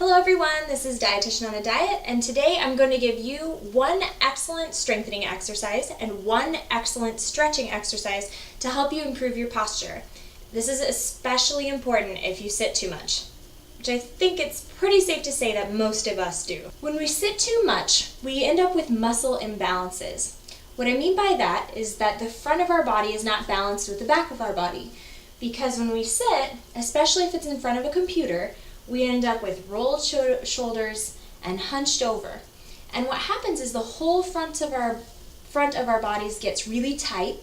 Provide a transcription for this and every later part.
Hello everyone, this is Dietitian on a Diet, and today I'm going to give you one excellent strengthening exercise and one excellent stretching exercise to help you improve your posture. This is especially important if you sit too much, which I think it's pretty safe to say that most of us do. When we sit too much, we end up with muscle imbalances. What I mean by that is that the front of our body is not balanced with the back of our body, because when we sit, especially if it's in front of a computer, we end up with rolled shoulders and hunched over. And what happens is the whole front of our bodies gets really tight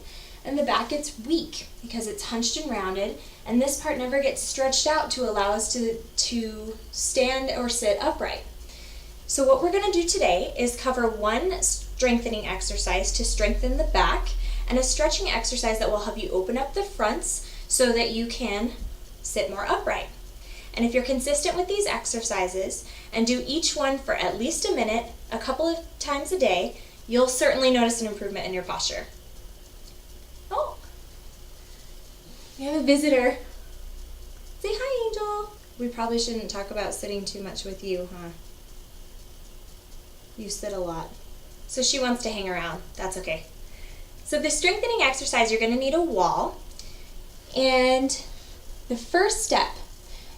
and the back gets weak because it's hunched and rounded, and this part never gets stretched out to allow us to stand or sit upright. So what we're going to do today is cover one strengthening exercise to strengthen the back and a stretching exercise that will help you open up the fronts so that you can sit more upright. And if you're consistent with these exercises and do each one for at least a minute, a couple of times a day, you'll certainly notice an improvement in your posture. Oh, we have a visitor. Say hi, Angel. We probably shouldn't talk about sitting too much with you, huh? You sit a lot. So she wants to hang around. That's okay. So the strengthening exercise, you're going to need a wall. And the first step,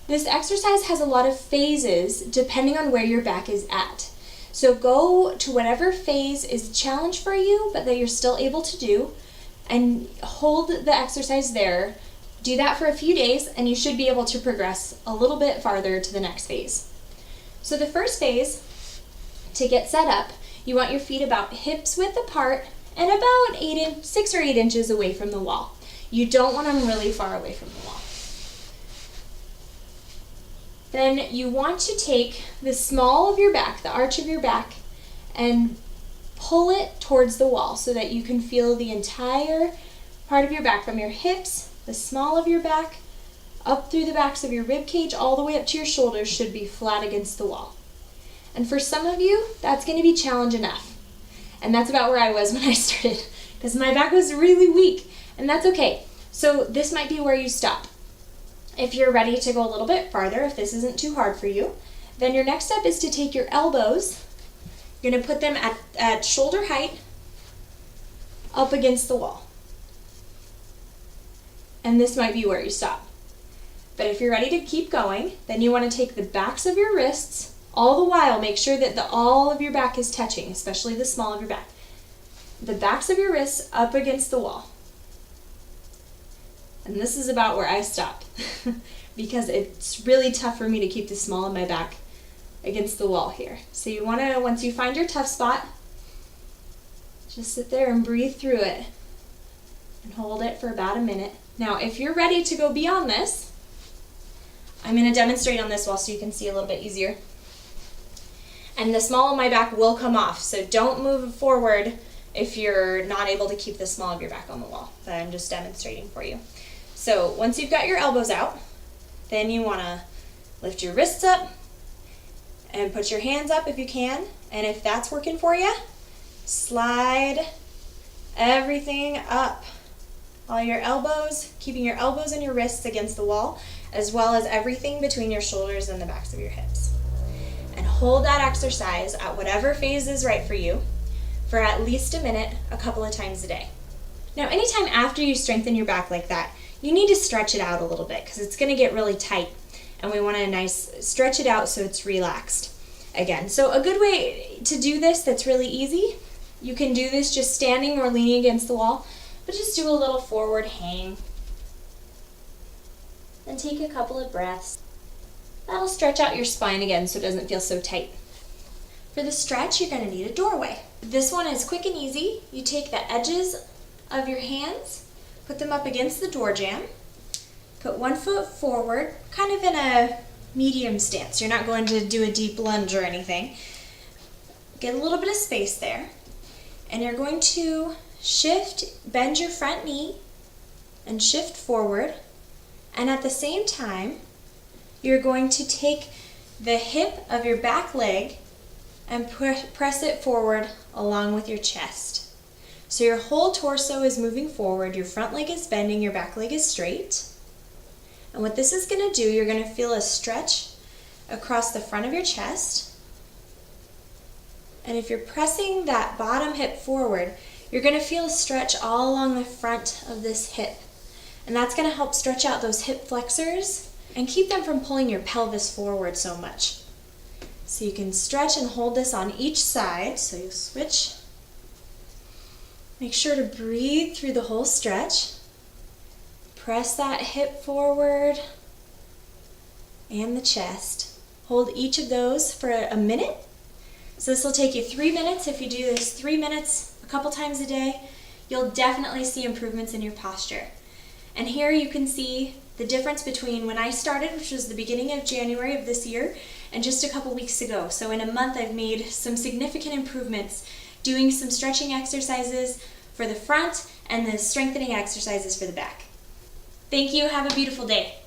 this exercise has a lot of phases depending on where your back is at. So go to whatever phase is a challenge for you, but that you're still able to do, and hold the exercise there. Do that for a few days, and you should be able to progress a little bit farther to the next phase. So the first phase, to get set up, you want your feet about hips width apart and about 6 or 8 inches away from the wall. You don't want them really far away from the wall. Then you want to take the small of your back, the arch of your back, and pull it towards the wall so that you can feel the entire part of your back, from your hips, the small of your back, up through the backs of your rib cage, all the way up to your shoulders should be flat against the wall. And for some of you, that's going to be challenge enough. And that's about where I was when I started, because my back was really weak, and that's okay. So this might be where you stop. If you're ready to go a little bit farther, if this isn't too hard for you, then your next step is to take your elbows. You're going to put them at shoulder height up against the wall. And this might be where you stop. But if you're ready to keep going, then you want to take the backs of your wrists, all the while make sure that all of your back is touching, especially the small of your back. The backs of your wrists up against the wall. And this is about where I stop because it's really tough for me to keep the small of my back against the wall here. So you want to, once you find your tough spot, just sit there and breathe through it and hold it for about a minute. Now, if you're ready to go beyond this, I'm going to demonstrate on this wall so you can see a little bit easier. And the small of my back will come off, so don't move forward if you're not able to keep the small of your back on the wall. But I'm just demonstrating for you. So once you've got your elbows out, then you want to lift your wrists up and put your hands up if you can. And if that's working for you, slide everything up. All your elbows, keeping your elbows and your wrists against the wall, as well as everything between your shoulders and the backs of your hips. And hold that exercise at whatever phase is right for you for at least a minute, a couple of times a day. Now, anytime after you strengthen your back like that, you need to stretch it out a little bit because it's going to get really tight, and we want to stretch it out so it's relaxed again. So a good way to do this that's really easy, you can do this just standing or leaning against the wall, but just do a little forward hang and take a couple of breaths. That'll stretch out your spine again so it doesn't feel so tight. For the stretch, you're going to need a doorway. This one is quick and easy. You take the edges of your hands, put them up against the door jamb, put one foot forward, kind of in a medium stance. You're not going to do a deep lunge or anything. Get a little bit of space there, and you're going to bend your front knee and shift forward, and at the same time, you're going to take the hip of your back leg and press it forward along with your chest. So your whole torso is moving forward, your front leg is bending, your back leg is straight. And what this is going to do, you're going to feel a stretch across the front of your chest. And if you're pressing that bottom hip forward, you're going to feel a stretch all along the front of this hip. And that's going to help stretch out those hip flexors and keep them from pulling your pelvis forward so much. So you can stretch and hold this on each side. So you switch. Make sure to breathe through the whole stretch. Press that hip forward and the chest. Hold each of those for a minute. So this will take you 3 minutes. If you do this 3 minutes a couple times a day, you'll definitely see improvements in your posture. And here you can see the difference between when I started, which was the beginning of January of this year, and just a couple weeks ago. So in a month I've made some significant improvements doing some stretching exercises for the front and the strengthening exercises for the back. Thank you. Have a beautiful day.